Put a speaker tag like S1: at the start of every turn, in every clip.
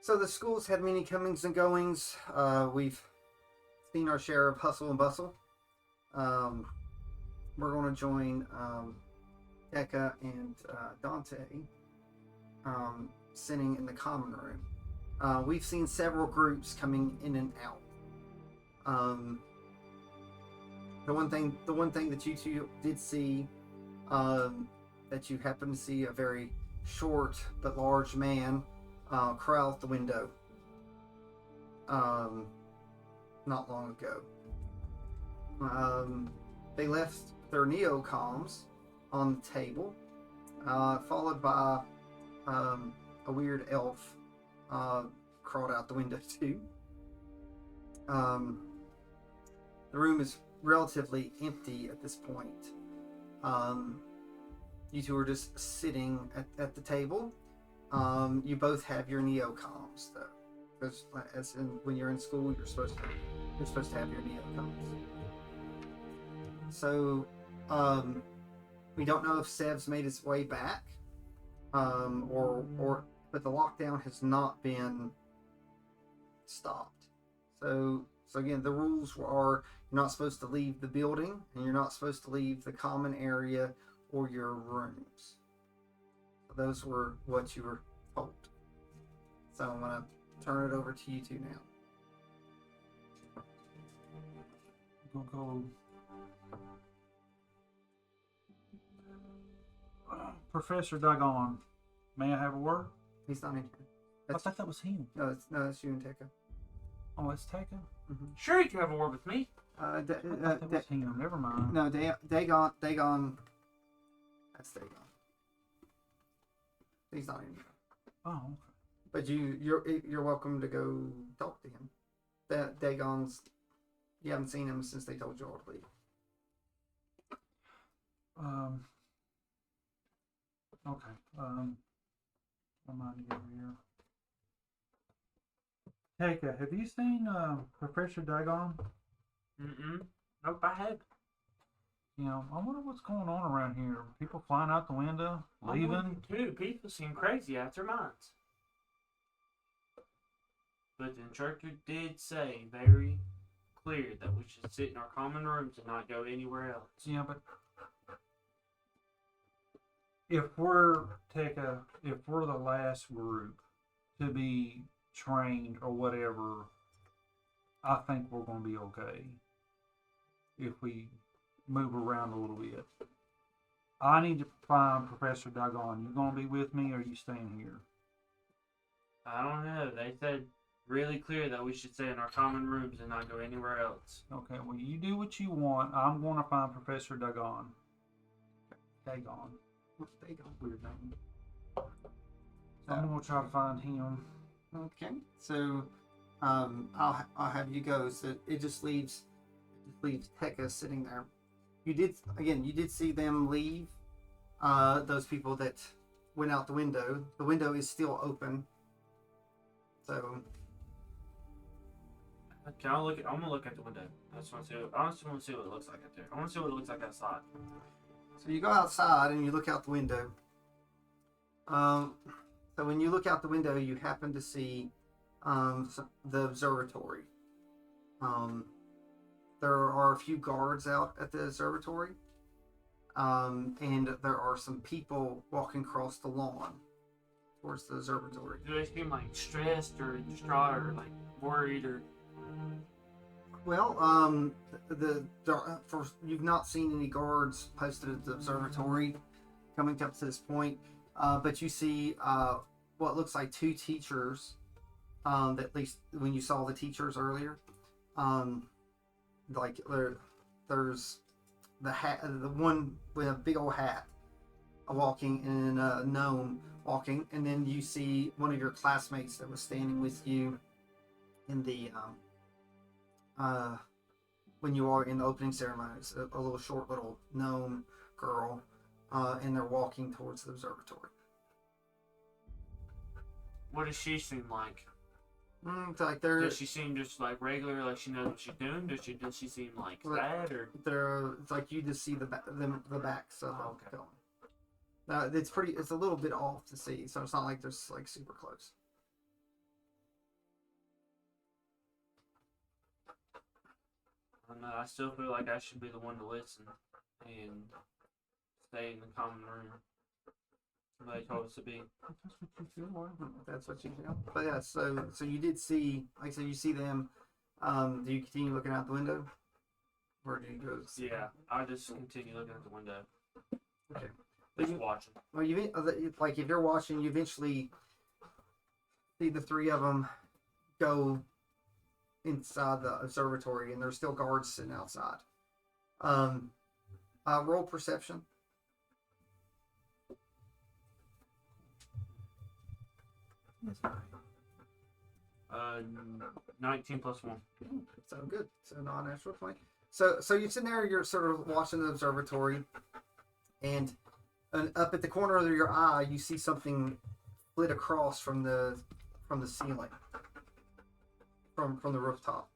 S1: So the school's had many comings and goings. We've seen our share of hustle and bustle. Um, we're going to join Eka and Dante sitting in the common room. We've seen several groups coming in and out. The one thing that you two did see, that you happened to see a very short but large man crawl out the window. Not long ago. They left their neocomms on the table, followed by a weird elf crawled out the window too. The room is relatively empty at this point. You two are just sitting at the table. You both have your neocomms though, because as in when you're in school, you're supposed to have your neocomms. So, we don't know if Sev's made his way back, but the lockdown has not been stopped. So again, the rules are you're not supposed to leave the building, and you're not supposed to leave the common area or your rooms. Those were what you were told. So I'm gonna turn it over to you two now.
S2: Go. Professor Dagon, may I have a word?
S1: He's not in here.
S2: I thought that was him.
S1: No, that's you and Tekka.
S2: Oh, it's Taka?
S1: Mm-hmm.
S3: Sure, you can have a word with me.
S2: That was him. Never mind.
S1: No, Dagon. That's Dagon. He's not in here.
S2: Oh, okay.
S1: But you're welcome to go talk to him. Dagon's. You haven't seen him since they told you all to leave.
S2: Okay. I'm on over here. Taka, have you seen Professor Dagon?
S3: Nope, I have.
S2: You know, I wonder what's going on around here. People flying out the window, leaving.
S3: Too. People seem crazy out their minds. But the instructor did say very clear that we should sit in our common rooms and not go anywhere else.
S2: Yeah, but if we're the last group to be trained or whatever, I think we're going to be okay if we move around a little bit. I need to find Professor Dagon. You going to be with me, or are you staying here?
S3: I don't know. They said really clear that we should stay in our common rooms and not go anywhere else.
S2: Okay, well, you do what you want. I'm going to find Professor Dagon. Dagon.
S1: What's Dagon?
S2: Weird name. So I'm going to try to find him.
S1: Okay. So, I'll have you go. So it just leaves Tekka sitting there. You did see them leave. Those people that went out the window. The window is still open. So.
S3: Okay, I'm gonna look at the window. I just want to see what it looks like out there. I want to see what it looks like outside.
S1: So you go outside and you look out the window. So when you look out the window, you happen to see the observatory. There are a few guards out at the observatory, and there are some people walking across the lawn towards the observatory.
S3: Do they seem like stressed or distraught or like worried or?
S1: Well, you've not seen any guards posted at the observatory coming up to this point, but you see what looks like two teachers. At least when you saw the teachers earlier, like there's the one with a big old hat, walking, and a gnome walking, and then you see one of your classmates that was standing with you in the when you are in the opening ceremonies, a little short little gnome girl, and they're walking towards the observatory.
S3: What does she seem like?
S1: It's like they're.
S3: Does she seem just like regular, like she knows what she's doing? Does she seem like sad or?
S1: It's like you just see the backs of them
S3: okay.
S1: going. It's a little bit off to see, so it's not like they're like super close.
S3: I don't know. I still feel like I should be the one to listen and stay in the common room. Like told us to be.
S2: That's what you feel like.
S1: That's what you feel. But yeah, so you did see, like I said, you see them. Do you continue looking out the window? Or do you go?
S3: Yeah, I just continue looking at the window.
S1: Okay.
S3: Just watching.
S1: Well, like if you're watching, you eventually see the three of them go inside the observatory, and there's still guards sitting outside. Roll perception.
S3: Uh, 19 plus 1.
S1: So good. So non-natural 20. So you're sitting there, you're sort of watching the observatory, and up at the corner of your eye, you see something flit across from the ceiling, from the rooftop.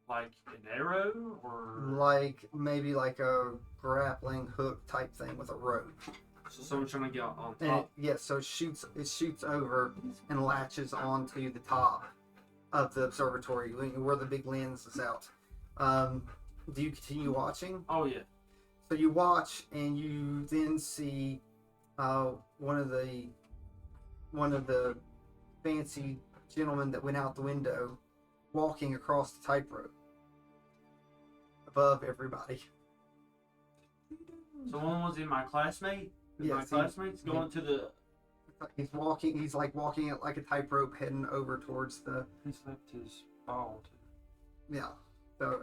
S3: Like an arrow, or
S1: Like maybe like a grappling hook type thing with a rope.
S3: so someone trying to get on
S1: And
S3: top.
S1: so it shoots over and latches onto the top of the observatory where the big lens is out. Do you continue watching?
S3: Oh yeah.
S1: So you watch, and you then see one of the fancy gentlemen that went out the window walking across the tightrope above everybody.
S3: So one was in my classmate.
S1: Yeah,
S3: My
S1: see,
S3: classmates going to the.
S1: He's walking. He's like walking it like a tightrope, heading over towards the.
S2: He's left his ball too.
S1: Yeah.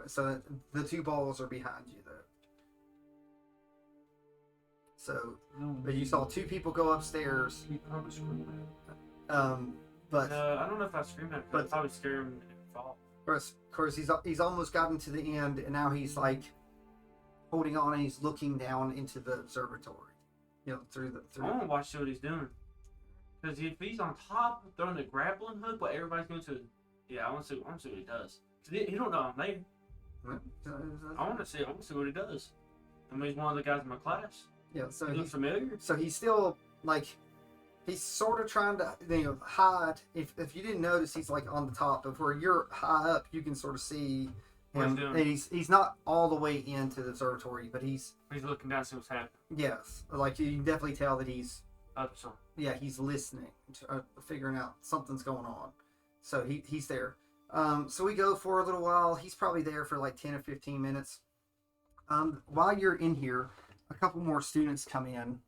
S1: So the two balls are behind you though. So, but you saw two people go upstairs.
S2: He probably screwed that.
S1: But
S3: I don't know if I screamed at him.
S1: but-
S3: But probably scare him and fall.
S1: of course, he's almost gotten to the end, and now he's like holding on, and he's looking down into the observatory. You know, through.
S3: I want to watch what he's doing. Because if he's on top throwing the grappling hook, but everybody's going to. Yeah, I want to see what he does. 'Cause he don't know I'm there. I want to see what he does. I mean, he's one of the guys in my class.
S1: Yeah. So
S3: He looks familiar.
S1: So he's still like, he's sort of trying to hide. If you didn't notice, he's like on the top of where you're high up. You can sort of see
S3: What
S1: him.
S3: he's doing.
S1: And he's not all the way into the observatory, but he's
S3: Looking down to see what's happening.
S1: yes, like you can definitely tell that he's
S3: Up some.
S1: he's listening, to, figuring out something's going on. So he's there. So we go for a little while. He's probably there for like 10 or 15 minutes. While you're in here, a couple more students come in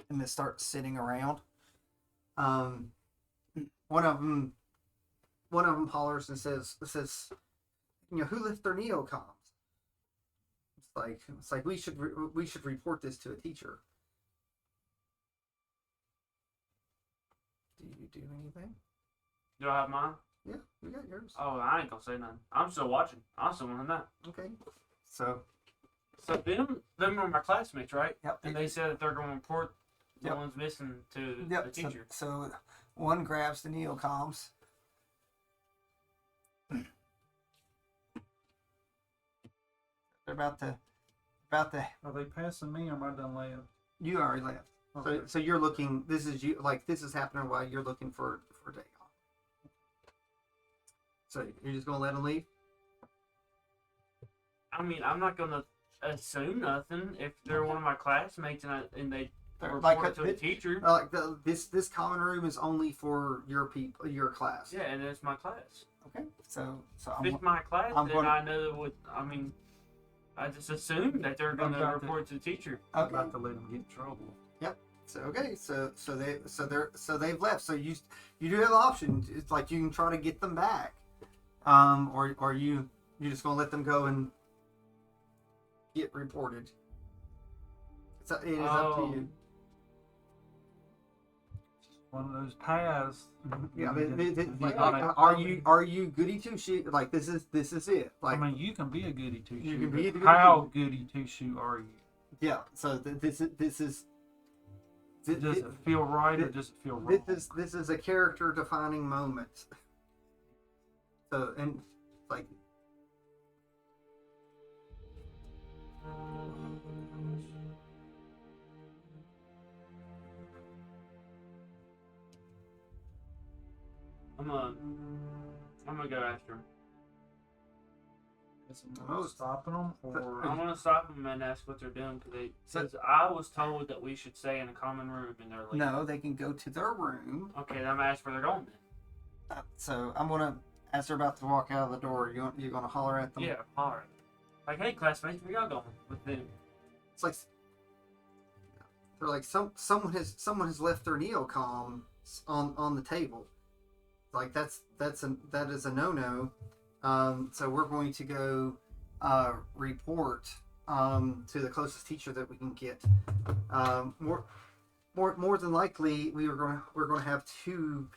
S1: and they start sitting around. One of them hollers and says, who left their neocons? It's like we should report this to a teacher. Do you do anything?
S3: Do I have mine?
S1: Yeah, we got yours.
S3: Oh, I ain't gonna say nothing. I'm still watching. I still want to know.
S1: Okay. So
S3: So them were my classmates, right?
S1: yep.
S3: And they said that they're going to report the
S1: Yep.
S3: ones missing to the
S1: Yep.
S3: teacher.
S1: So one grabs the neocoms. They're about to.
S2: Are they passing me or am I done laying?
S1: You already left.
S2: Okay.
S1: So you're looking. This is happening while you're looking for Dagon. So you're just gonna let him leave?
S3: I mean, I'm not going to assume nothing if they're one of my classmates and they report it to the teacher.
S1: This common room is only for your people, your class.
S3: Yeah, and it's my class.
S1: Okay. So
S3: If it's my class,
S1: I'm
S3: then
S1: gonna-
S3: I know that I just assume that they're going to
S2: about to-
S3: report it to the teacher.
S2: I'm
S1: okay.
S2: about to let him get in trouble.
S1: So okay, so they've left. So you do have the option. It's like you can try to get them back, or you just gonna let them go and get reported. It is up to you.
S2: One of those paths.
S1: Yeah,
S2: Like,
S1: are you goody two shoe? Like this is it.
S2: I
S1: Like
S2: mean, you can be a goody two
S1: You
S2: shoe.
S1: can be a
S2: but
S1: goody
S2: How goody two shoe are you?
S1: yeah. So this is.
S2: Does it feel right or does it feel wrong?
S1: This is a character defining moment. So and like
S3: I'm gonna go after him.
S2: Stopping them, or
S3: I'm gonna stop them and ask what they're doing because I was told that we should stay in a common room in their league.
S1: No, they can go to their room.
S3: Okay, then I'm gonna ask where they're going then.
S1: So I'm gonna, as they're about to walk out of the door, you're gonna holler at them.
S3: Yeah, holler. Like, hey, classmates, where y'all going with them?
S1: It's like they're like someone has left their neocom on the table. Like that is a no. So we're going to go report to the closest teacher that we can get. More than likely, we're going to have two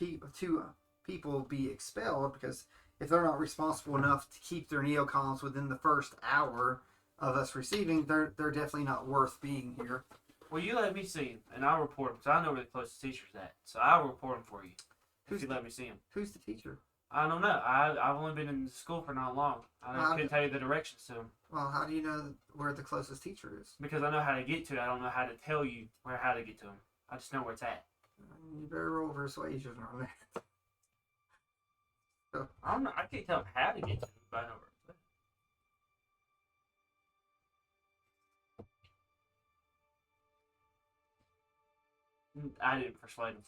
S1: people be expelled because if they're not responsible enough to keep their neocoms within the first hour of us receiving, they're definitely not worth being here.
S3: Well, you let me see him, and I'll report him because I know where the closest teacher's at. So I'll report him for you if you let me see him.
S1: Who's the teacher?
S3: I don't know. I've only been in school for not long. I couldn't tell you the directions to him.
S1: Well, how do you know where the closest teacher is?
S3: Because I know how to get to it. I don't know how to tell you how to get to him. I just know where it's at.
S1: You better roll persuasion on that. So,
S3: I don't know. I can't tell him how to get to it, but I know where it's at. I didn't persuade him.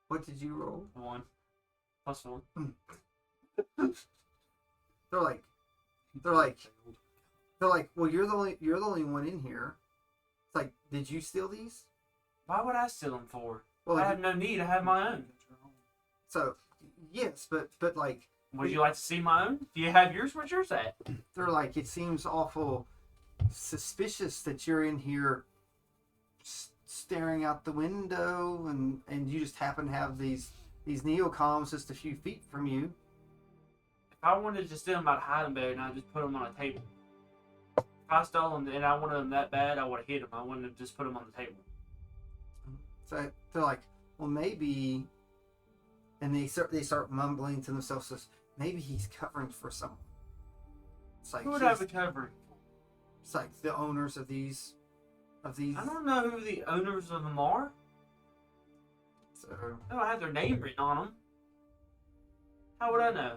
S1: what did you roll?
S3: 1 + 1.
S1: They're like, well, you're the only one in here. It's like, did you steal these?
S3: Why would I steal them for?
S1: Well,
S3: I have no need. I have my own.
S1: So, yes, but like,
S3: Would you like to see my own? Do you have yours? Where's yours at?
S1: they're like, it seems awful suspicious that you're in here staring out the window and you just happen to have these neocoms just a few feet from you.
S3: If I wanted to steal them, I'd hide them better and I'd just put them on a table. If I stole them and I wanted them that bad, I would have hid them. I wouldn't have just put them on the table.
S1: So they're like, well, maybe, and they start mumbling to themselves, says, maybe he's covering for someone. It's like,
S3: Who would I be covering?
S1: it's like the owners of these.
S3: I don't know who the owners of them are.
S1: So,
S3: They don't have their name written on them. How would I know?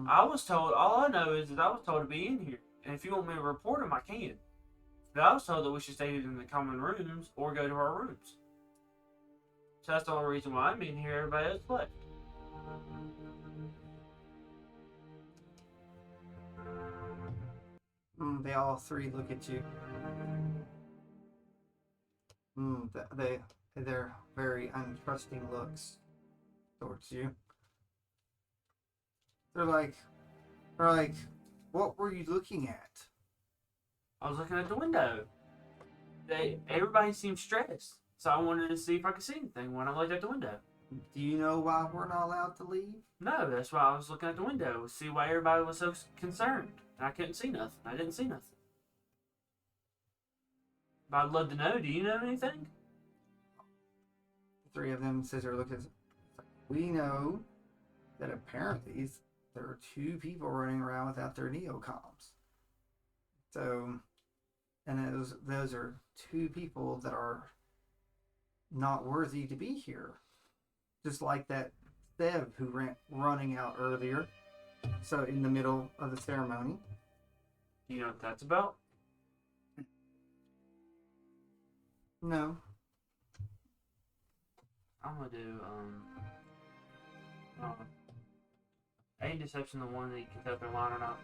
S3: I was told, all I know is that I was told to be in here. And if you want me to report them, I can. But I was told that we should stay in the common rooms or go to our rooms. So that's the only reason why I'm in here. Everybody else left.
S1: they all three look at you. They're very untrusting looks towards you. They're like, what were you looking at?
S3: I was looking at the window. Everybody seemed stressed. So I wanted to see if I could see anything when I looked at the window.
S1: Do you know why we're not allowed to leave?
S3: No, that's why I was looking at the window to see why everybody was so concerned. And I couldn't see nothing. I didn't see nothing. But I'd love to know. Do you know anything?
S1: The three of them sit there looking at us. We know that apparently there are two people running around without their neocoms. So, and those are two people that are not worthy to be here. Just like that Thev who ran running out earlier. So in the middle of the ceremony.
S3: Do you know what that's about?
S1: No.
S3: I'm gonna do ain't deception the one that you can tell if they're lying or not?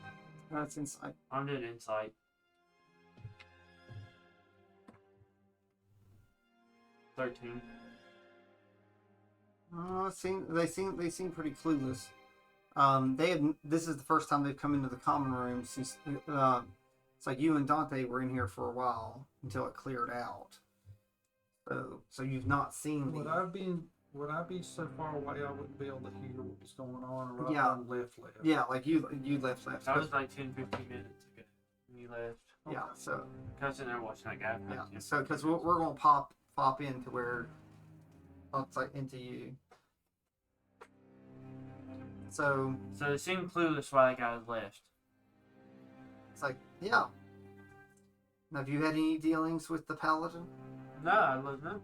S1: That's insight.
S3: I'm doing insight. 13.
S1: They seem pretty clueless. This is the first time they've come into the common room since it's like you and Dante were in here for a while until it cleared out. So you've not seen
S2: would I be so far away I wouldn't be able to hear what was going on, or
S1: Yeah.
S2: left?
S1: Yeah, like you left.
S3: That was like 10-15 minutes ago when you left.
S1: Yeah, so
S3: I was sitting there watching that guy.
S1: yeah, so because we're gonna pop into where it's like into you. So
S3: it seemed clueless why that guy was left.
S1: it's like, yeah. Now, have you had any dealings with the paladin?
S3: No, I love no.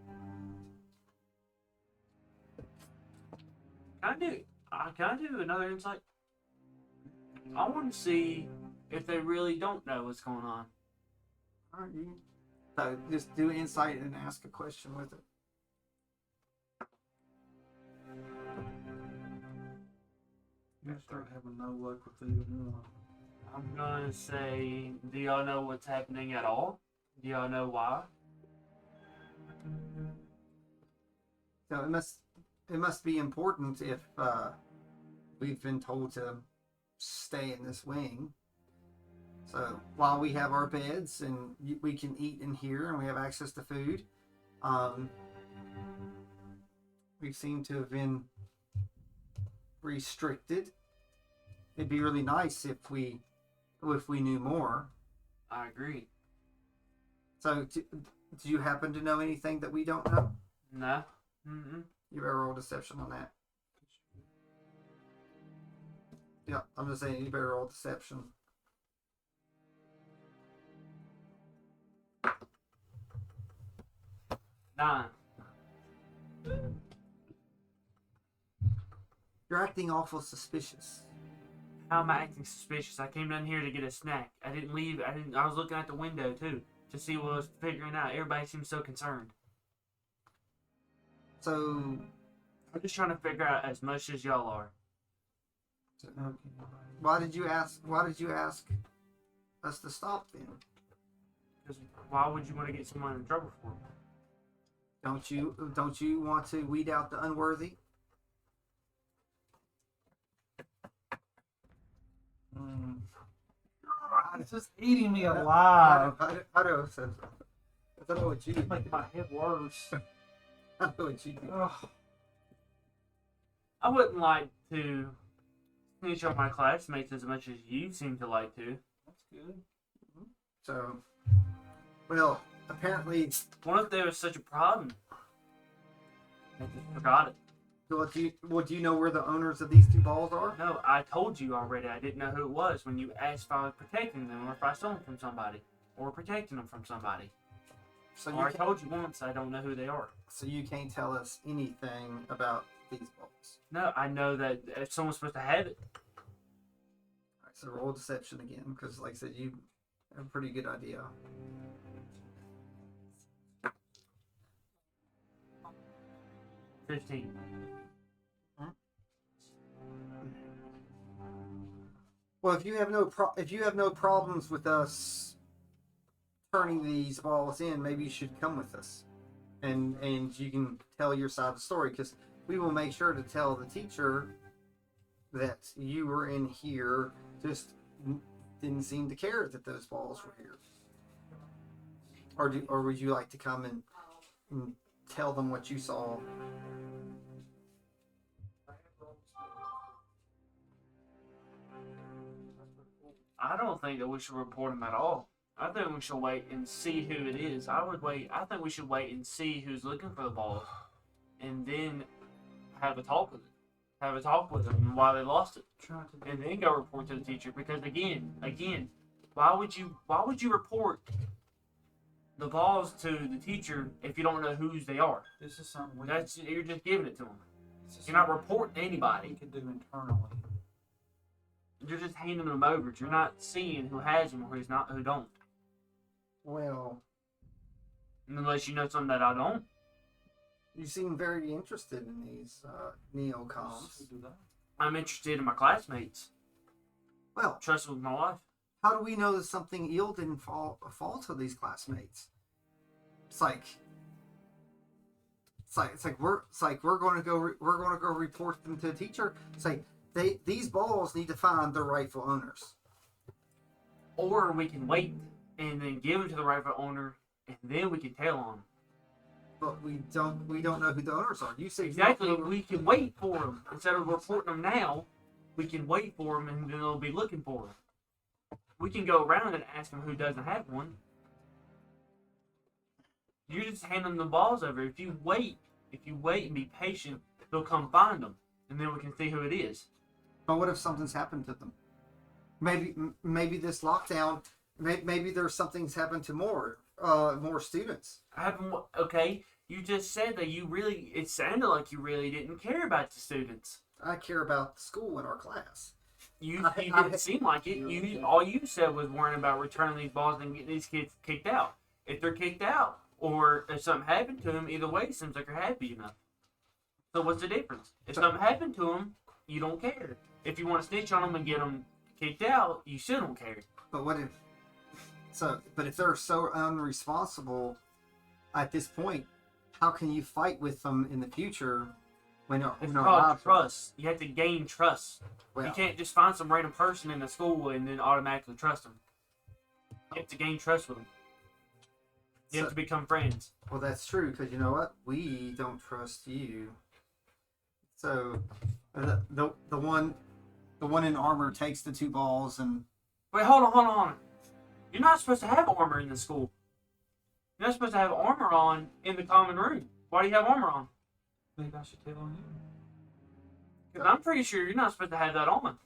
S3: I do. Can I do another insight? I want to see if they really don't know what's going on.
S1: All right, so just do insight and ask a question with it.
S2: You start having no luck with either one.
S3: I'm gonna say, do y'all know what's happening at all? Do y'all know why?
S1: So it must be important if we've been told to stay in this wing. So while we have our beds and we can eat in here and we have access to food, we seem to have been restricted. It'd be really nice if we knew more.
S3: I agree.
S1: So do you happen to know anything that we don't know?
S3: No. Mm-mm.
S1: You better roll deception on that. Yeah, I'm just saying you better roll deception.
S3: Nine.
S1: You're acting awful suspicious.
S3: How am I acting suspicious? I came down here to get a snack. I didn't leave. I was looking out the window too to see what I was figuring out. Everybody seems so concerned.
S1: So
S3: I'm just trying to figure out as much as y'all are.
S1: why did you ask us to stop then?
S3: Because why would you want to get someone in trouble for?
S1: Don't you want to weed out the unworthy?
S2: It's just eating me alive.
S1: I don't know what you do.
S2: Make my head worse.
S1: I know what you do.
S2: Ugh.
S3: I wouldn't like to snitch on my classmates as much as you seem to like to.
S2: That's good.
S1: So, well, apparently,
S3: What if there was such a problem? I just forgot it.
S1: do you know where the owners of these two balls are?
S3: No, I told you already. I didn't know who it was when you asked if I was protecting them or if I stole them from somebody or protecting them from somebody.
S1: So
S3: Or I told you once I don't know who they are.
S1: So you can't tell us anything about these balls.
S3: No, I know that if someone's supposed to have it.
S1: All right, so roll deception again, because like I said, you have a pretty good idea.
S3: $15.
S1: Well, if you have no problems with us turning these balls in, maybe you should come with us, and you can tell your side of the story, because we will make sure to tell the teacher that you were in here, just didn't seem to care that those balls were here. Or would you like to come and tell them what you saw?
S3: I don't think that we should report them at all. I think we should wait and see who it is. I think we should wait and see who's looking for the balls, and then have a talk with it. Have a talk with them and why they lost it, and then go report to the teacher. Because again, why would you report the balls to the teacher if you don't know whose they are?
S2: This is something
S3: You're just giving it to them. You're not reporting to anybody.
S2: We could do internally.
S3: You're just handing them over. You're not seeing who has them or who don't.
S1: Well,
S3: Unless you know something that I don't.
S1: you seem very interested in these neocons.
S3: I'm interested in my classmates.
S1: Well,
S3: Trust with my life.
S1: how do we know that something ill didn't fall to these classmates? It's like we're going to go report them to the teacher. It's like these balls need to find their rightful owners.
S3: Or we can wait and then give them to the rightful owner, and then we can tell on them.
S1: But we don't know who the owners are. You say
S3: Exactly. We can wait for them instead of reporting them now. We can wait for them, and then they'll be looking for them. We can go around and ask them who doesn't have one. You're just handing the balls over. If you wait and be patient, they'll come find them, and then we can see who it is.
S1: But what if something's happened to them? Maybe this lockdown. Maybe there's something's happened to more students.
S3: Okay, you just said that it sounded like you really didn't care about the students.
S1: I care about the school and our class.
S3: You didn't seem like it. All you said was worrying about returning these balls and getting these kids kicked out. If they're kicked out, or if something happened to them, either way, it seems like you're happy enough. So what's the difference? If something happened to them, you don't care. If you want to snitch on them and get them kicked out, you still don't care.
S1: But what if? But if they're so unresponsible at this point, how can you fight with them in the future?
S3: It's called trust. You have to gain trust.
S1: Well,
S3: You can't just find some random person in the school and then automatically trust them. You have to gain trust with them. You have to become friends.
S1: Well, that's true, because you know what? We don't trust you. So, the one in armor takes the 2 balls and...
S3: Wait, hold on. You're not supposed to have armor in the school. You're not supposed to have armor on in the common room. Why do you have armor on?
S2: Maybe I should tell on you.
S3: Because I'm pretty sure you're not supposed to have that on.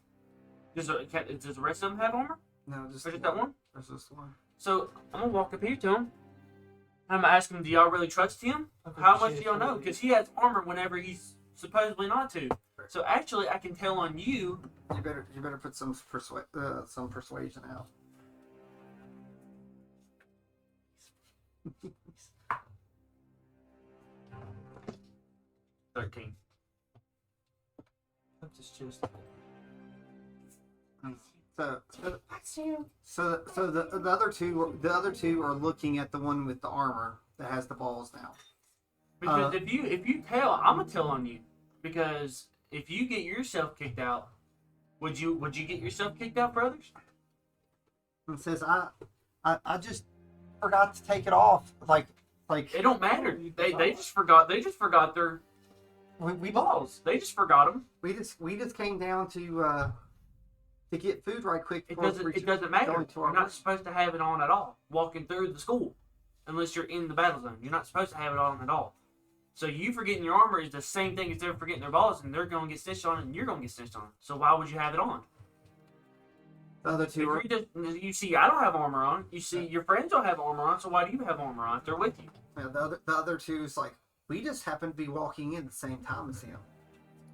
S3: Does the rest of them have armor?
S1: No, just
S3: Or just that one?
S1: There's just one.
S3: So I'm gonna walk up here to him. I'm gonna ask him, do y'all really trust him? How much do y'all know? Because he has armor whenever he's supposedly not to. So actually, I can tell on you.
S1: You better put some persuasion out.
S3: 13.
S2: That's just chest.
S1: So the other two are looking at the one with the armor that has the balls now.
S3: Because if you tell, I'm gonna tell on you. Because if you get yourself kicked out, would you get yourself kicked out for others?
S1: And says I just forgot to take it off. Like
S3: It don't matter. They just forgot their
S1: we
S3: balls. They just forgot them.
S1: We just came down to get food right quick.
S3: It doesn't matter. You're not supposed to have it on at all walking through the school, unless you're in the battle zone. You're not supposed to have it on at all. So you forgetting your armor is the same thing as they're forgetting their balls, and they're going to get stitched on, and you're going to get stitched on. So why would you have it on?
S1: The other two are...
S3: You see, I don't have armor on. You see, your friends don't have armor on, so why do you have armor on if they're with you?
S1: Yeah, the other two is like, we just happened to be walking in at the same time as him.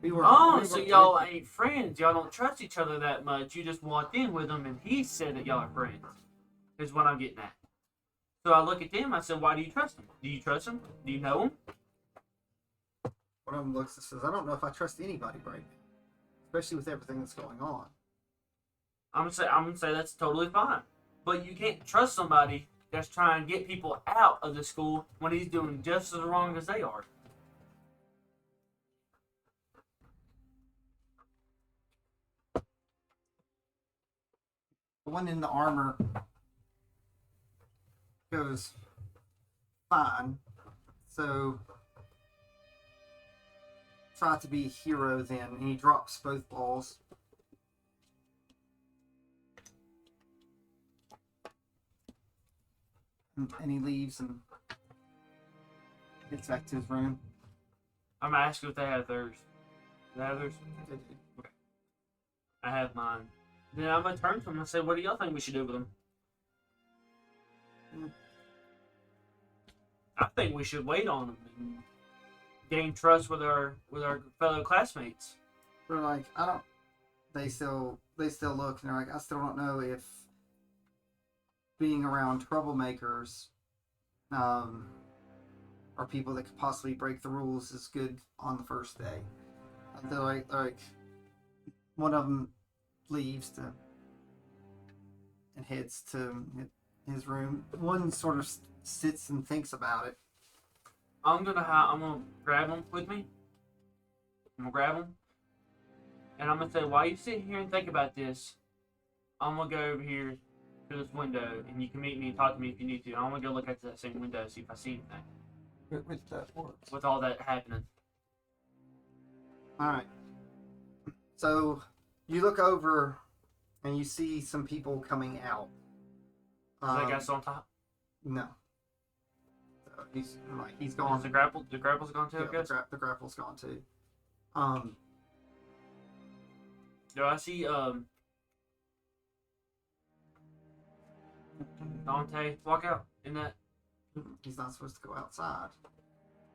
S3: So y'all ain't friends. Y'all don't trust each other that much. You just walked in with him, and he said that y'all are friends. Is what I'm getting at. So I look at them. I said, "Why do you trust him? Do you trust him? Do you know him?"
S1: One of them looks and says, "I don't know if I trust anybody right now, especially with everything that's going on."
S3: I'm gonna say that's totally fine, but you can't trust somebody that's trying to get people out of the school when he's doing just as wrong as they are.
S1: The one in the armor goes fine, so try to be a hero then, and he drops both balls. And he leaves and gets back to his room.
S3: I'm gonna ask you if they have theirs. Do they have theirs? Okay. I have mine. Then I'm gonna turn to them and say, "What do y'all think we should do with them?" I think we should wait on them and gain trust with our fellow classmates.
S1: They're like, I don't. They still look and they're like, I still don't know if being around troublemakers, or people that could possibly break the rules is good on the first day. They're like one of them leaves and heads to his room. One sort of sits and thinks about it.
S3: I'm gonna grab them with me. I'm gonna grab them, and I'm gonna say, while you sit here and think about this, I'm gonna go over here to this window, and you can meet me and talk to me if you need to. I'm gonna go look at that same window, see if I see anything.
S1: With that works.
S3: With all that happening.
S1: All right. So you look over and you see some people coming out.
S3: Is that guy still on top?
S1: No. He's gone.
S3: Is the grapple's gone too, I guess?
S1: The grapple's gone too.
S3: Do I see Dante walk out in that?
S1: He's not supposed to go outside.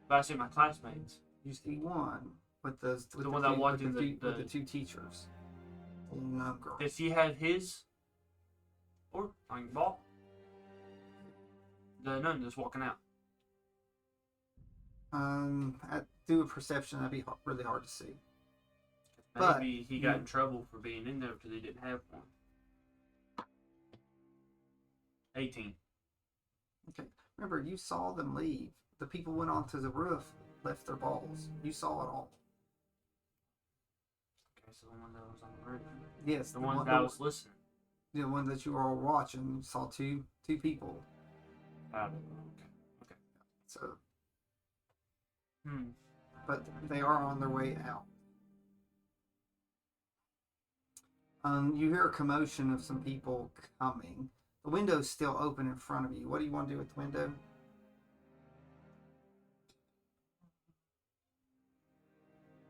S3: But I see my classmates.
S1: You see one with the
S3: The one that walked in
S1: with
S3: the
S1: the two teachers. The little gnome girl.
S3: Does he have his or on ball? The nun just walking out.
S1: Do a perception. That'd be really hard to see. But
S3: Maybe he got in trouble for being in there because he didn't have one. 18.
S1: Okay. Remember, you saw them leave. The people went onto the roof, left their balls. You saw it all.
S3: Okay, so the one that was on the roof.
S1: Yes,
S3: The one that I was listening.
S1: The one that you were all watching saw two people.
S3: Okay.
S1: So,
S3: Hmm.
S1: but they are on their way out. You hear a commotion of some people coming. The window's still open in front of you. What do you want to do with the window?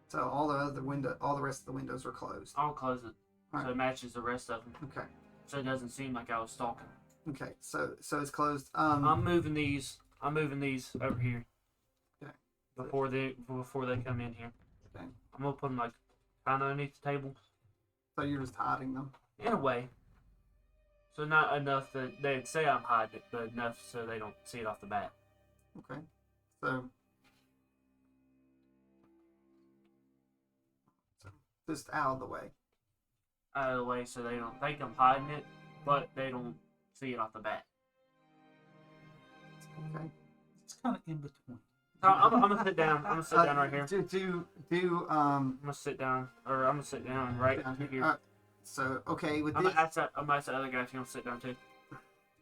S1: So all the rest of the windows are closed.
S3: I'll close it so
S1: Alright.
S3: it matches the rest of them.
S1: Okay.
S3: So it doesn't seem like I was stalking.
S1: Okay. So it's closed.
S3: I'm moving these over here.
S1: Okay.
S3: Before they come in here.
S1: Okay.
S3: I'm gonna put them like kind of underneath the table.
S1: So you're just hiding them.
S3: In a way. So not enough that they'd say I'm hiding it, but enough so they don't see it off the bat.
S1: Okay. So just out of the way.
S3: Out of the way so they don't think I'm hiding it, but they don't see it off the bat.
S1: Okay.
S2: It's kind of in between.
S3: So I'm gonna sit down. I'm gonna sit down right here.
S1: I'm
S3: I'm gonna sit down right here.
S1: So okay with
S3: I'm
S1: this.
S3: gonna ask the other guy if he wants to sit down too.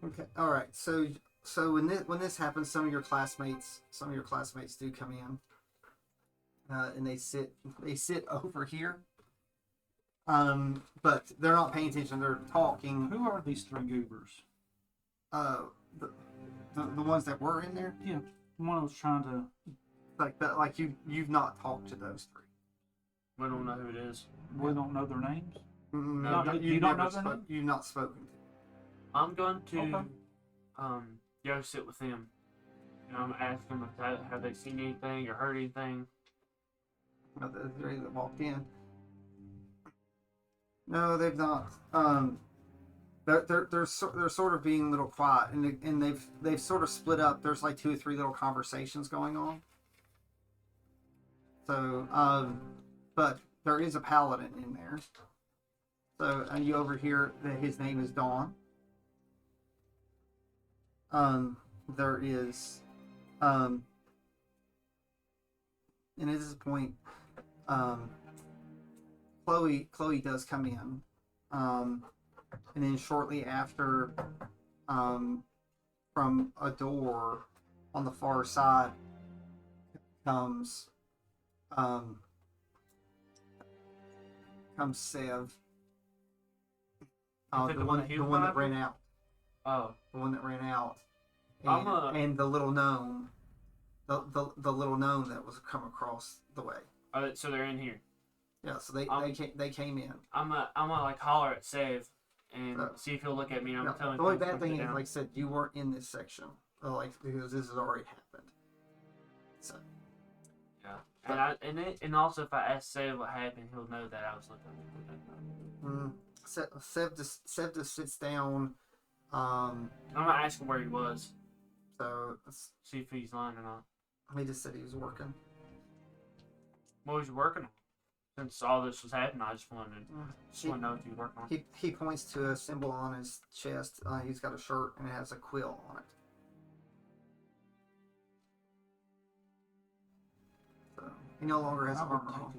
S1: Okay. All right. So when this happens, some of your classmates do come in, and they sit over here. But they're not paying attention. They're talking.
S2: Who are these three goobers?
S1: The ones that were in there.
S2: Yeah, the one I was trying to.
S1: Like that. Like you've not talked to those three.
S3: We don't know who it is.
S2: We don't know their names.
S1: No,
S2: you don't know their name?
S1: You've not spoken to.
S3: I'm going to
S2: Okay.
S3: go sit with them. And I'm asking them if have they seen anything or heard anything.
S1: The three that walked in. No, they've not. They're sort of being a little quiet, and they've sort of split up. There's like 2 or 3 little conversations going on. So, but there is a paladin in there. So, and you overhear that his name is Dawn. There is, and at this point, Chloe does come in, and then shortly after, from a door on the far side comes Sev. The one that ran out.
S3: Oh.
S1: The one that ran out.
S3: I'm
S1: And the little gnome. The little gnome that was come across the way.
S3: So they're in here.
S1: Yeah, so they came in.
S3: I'm gonna like holler at Save and see if he'll look at me. And I'm gonna tell him.
S1: The only bad thing is, like I said, you weren't in this section, because this has already happened. So.
S3: Yeah, and also if I ask Save what happened, he'll know that I was looking.
S1: Sev just sits down.
S3: I'm gonna ask him where he was.
S1: So
S3: See if he's lying or not.
S1: he just said he was working.
S3: What was you working on? Since all this was happening, I just wanted to know if you were working on.
S1: He points to a symbol on his chest. He's got a shirt and it has a quill on it. So he no longer has armor on.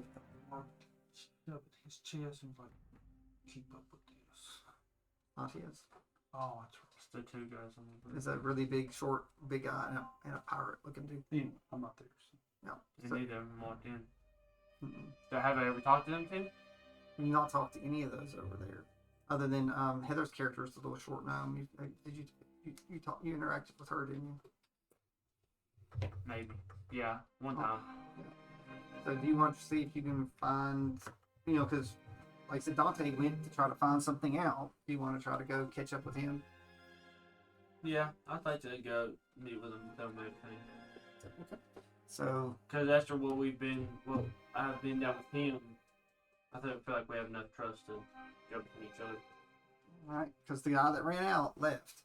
S2: Yeah, but his chest was like, keep up with this.
S1: Not his.
S2: Oh, that's right.
S3: It's the 2 guys on the group.
S1: It's a really big guy and a pirate looking dude.
S2: Anyway, I'm not there. So.
S1: Yeah.
S3: And
S1: So,
S3: neither of them walked in.
S1: mm-mm.
S3: So have I ever talked to them, Tim?
S1: You've not talked to any of those over there, other than Heather's character is the little short gnome. You interacted with her, didn't you?
S3: Maybe. Yeah, one time.
S1: So do you want to see if you can find, because like I said, Dante went to try to find something out. Do you want to try to go catch up with him?
S3: Yeah, I'd like to go meet with them and tell them everything.
S1: Okay. So
S3: Because after what we've been, I've been down with him, I feel like we have enough trust to go between each other.
S1: Right, because the guy that ran out left.